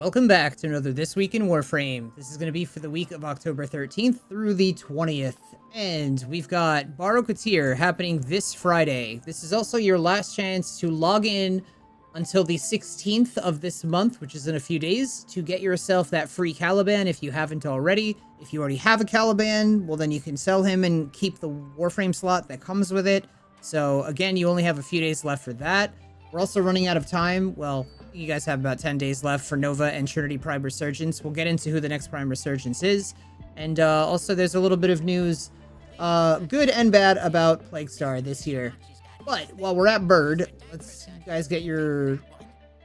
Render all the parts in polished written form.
Welcome back to another This Week in Warframe. This is going to be for the week of October 13th through the 20th. And we've got Baro Katir happening this Friday. This is also your last chance to log in until the 16th of this month, which is in a few days, to get yourself that free Caliban if you haven't already. If you already have a Caliban, well then you can sell him and keep the Warframe slot that comes with it. So again, you only have a few days left for that. We're also running out of time. Well, you guys have about 10 days left for Nova and Trinity Prime Resurgence. We'll get into who the next Prime Resurgence is. And also there's a little bit of news, good and bad, about Plague Star this year. But while we're at Bird, let's you guys get your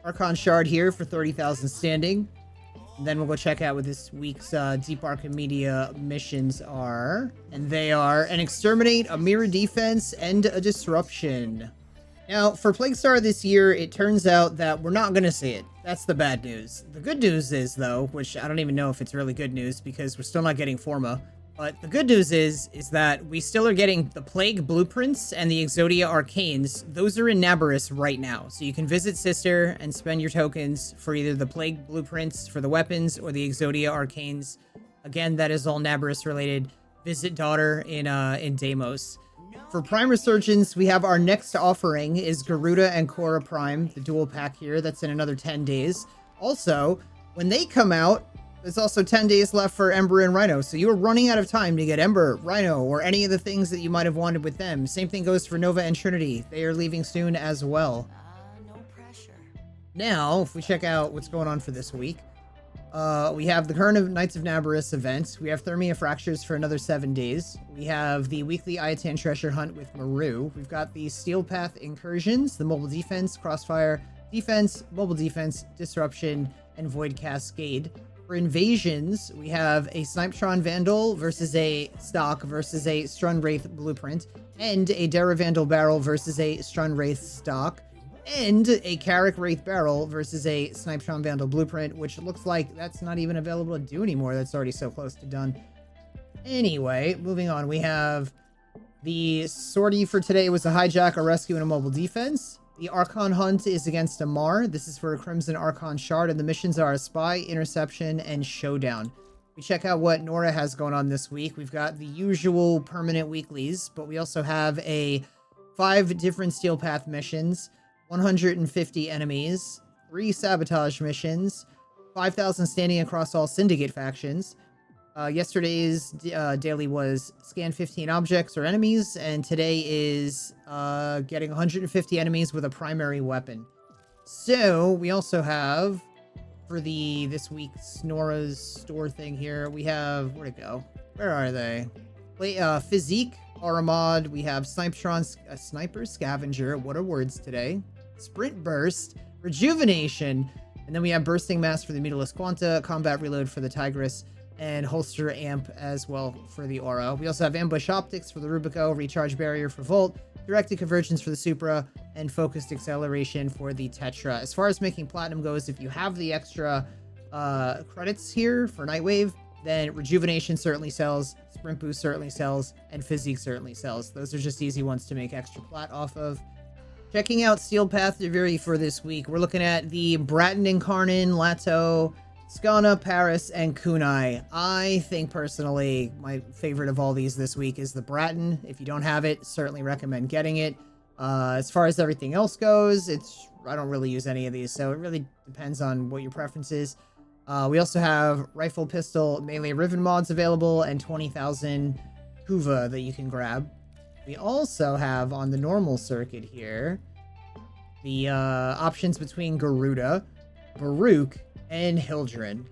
Archon Shard here for 30,000 standing. And then we'll go check out what this week's Deep Arkham Media missions are. And they are an Exterminate, a Mirror Defense, and a Disruption. Now, for Plague Star this year, it turns out that we're not going to see it. That's the bad news. The good news is, though, which I don't even know if it's really good news because we're still not getting Forma, but the good news is that we still are getting the Plague Blueprints and the Exodia Arcanes. Those are in Nabarus right now, so you can visit Sister and spend your tokens for either the Plague Blueprints for the weapons or the Exodia Arcanes. Again, that is all Nabarus related. Visit Daughter in Deimos. For Prime Resurgence, we have our next offering is Garuda and Korra Prime, the dual pack here. That's in another 10 days. Also, when they come out, there's also 10 days left for Ember and Rhino. So you are running out of time to get Ember, Rhino, or any of the things that you might have wanted with them. Same thing goes for Nova and Trinity. They are leaving soon as well. No pressure. Now, if we check out what's going on for this week, we have the current Knights of Nabarus event. We have Thermia Fractures for another 7 days. We have the weekly Ayatan Treasure Hunt with Maru. We've got the Steel Path Incursions, the Mobile Defense, Crossfire Defense, Mobile Defense, Disruption, and Void Cascade. For Invasions, we have a Snipetron Vandal versus a Stock versus a Strun Wraith Blueprint, and a Dara Vandal Barrel versus a Strun Wraith Stock, and a Carrick Wraith Barrel versus a Snipetron Vandal Blueprint, which looks like that's not even available to do anymore. That's already so close to done. Anyway, moving on. We have the sortie for today was a Hijack, a Rescue, and a Mobile Defense. The Archon Hunt is against a Mar. This is for a Crimson Archon Shard, and the missions are a Spy, Interception, and Showdown. We check out what Nora has going on this week. We've got the usual permanent weeklies, but we also have 5 different Steel Path missions, 150 enemies, 3 sabotage missions, 5,000 standing across all syndicate factions. Yesterday's daily was scan 15 objects or enemies, and today is getting 150 enemies with a primary weapon. So we also have, for this week's Nora's store thing here, we have, where'd it go? Where are they? Physique, Aramad, we have Sniper Scavenger, what are words today? Sprint Burst, Rejuvenation, and then we have Bursting Mass for the Mutilus Quanta, Combat Reload for the Tigress, and Holster Amp as well for the Aura. We also have Ambush Optics for the Rubico, Recharge Barrier for Volt, Directed Convergence for the Supra, and Focused Acceleration for the Tetra. As far as making Platinum goes, if you have the extra credits here for Nightwave, then Rejuvenation certainly sells, Sprint Boost certainly sells, and Physique certainly sells. Those are just easy ones to make extra plat off of. Checking out Steel Path Deviri for this week, we're looking at the Bratton and Karnan, Lato, Skana, Paris, and Kunai. I think personally my favorite of all these this week is the Bratton. If you don't have it, certainly recommend getting it. As far as everything else goes, I don't really use any of these, so it really depends on what your preference is. We also have Rifle, Pistol, Melee Riven mods available, and 20,000 Kuva that you can grab. We also have on the normal circuit here the options between Garuda, Baruch, and Hildren.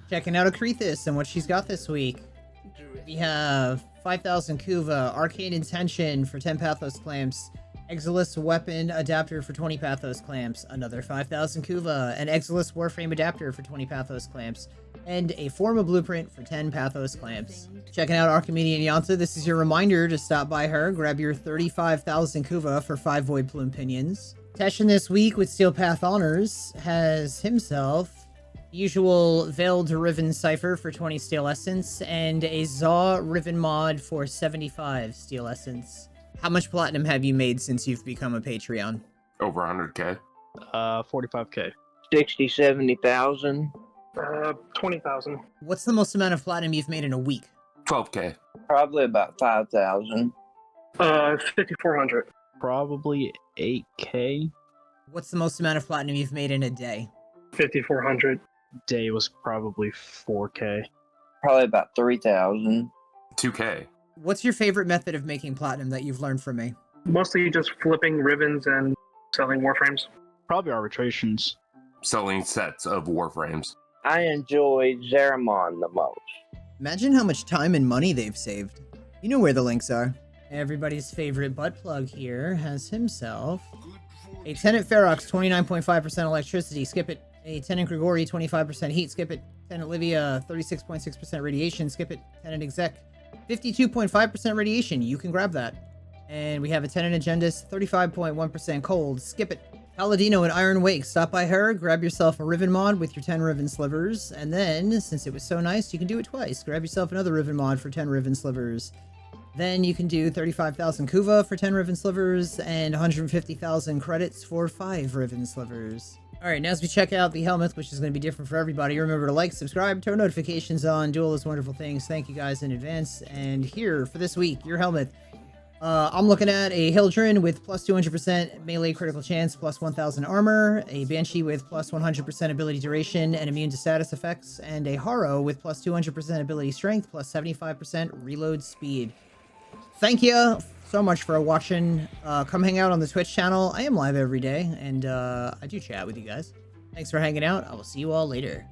Checking out Akrithis and what she's got this week. We have 5,000 Kuva, Arcane Intention for 10 Pathos Clamps, Exilus Weapon Adapter for 20 Pathos Clamps, another 5,000 Kuva, an Exilus Warframe Adapter for 20 Pathos Clamps, and a Forma Blueprint for 10 Pathos Clamps. Checking out Archimedean Yanta, this is your reminder to stop by her, grab your 35,000 Kuva for 5 Void Plume Pinions. Teshin this week with Steel Path Honors has himself the usual Veiled Riven Cipher for 20 Steel Essence, and a Zaw Riven mod for 75 Steel Essence. How much platinum have you made since you've become a Patreon? Over 100k. 45k. 60, 70,000. 20,000. What's the most amount of platinum you've made in a week? 12K. Probably about 5,000. 5,400. Probably 8K. What's the most amount of platinum you've made in a day? 5,400. Day was probably 4K. Probably about 3,000. 2K. What's your favorite method of making platinum that you've learned from me? Mostly just flipping ribbons and selling warframes. Probably arbitrations. Selling sets of warframes. I enjoy Zeramon the most. Imagine how much time and money they've saved. You know where the links are. Everybody's favorite butt plug here has himself a Tenant Ferox, 29.5% electricity, skip it. A Tenant Grigori, 25% heat, skip it. Tenant Livia, 36.6% radiation, skip it. Tenant Exec, 52.5% radiation, you can grab that. And we have a Tenant Agendis, 35.1% cold, skip it. Paladino and Iron Wake, stop by her, grab yourself a Riven mod with your 10 Riven Slivers, and then, since it was so nice, you can do it twice. Grab yourself another Riven mod for 10 Riven Slivers. Then you can do 35,000 Kuva for 10 Riven Slivers, and 150,000 credits for 5 Riven Slivers. Alright, now as we check out the helmet, which is going to be different for everybody, remember to like, subscribe, turn notifications on, do all those wonderful things. Thank you guys in advance. And here, for this week, your helmet. I'm looking at a Hildren with plus 200% melee critical chance, plus 1,000 armor, a Banshee with plus 100% ability duration and immune to status effects, and a Haro with plus 200% ability strength, plus 75% reload speed. Thank you so much for watching. Come hang out on the Twitch channel. I am live every day, and I do chat with you guys. Thanks for hanging out. I will see you all later.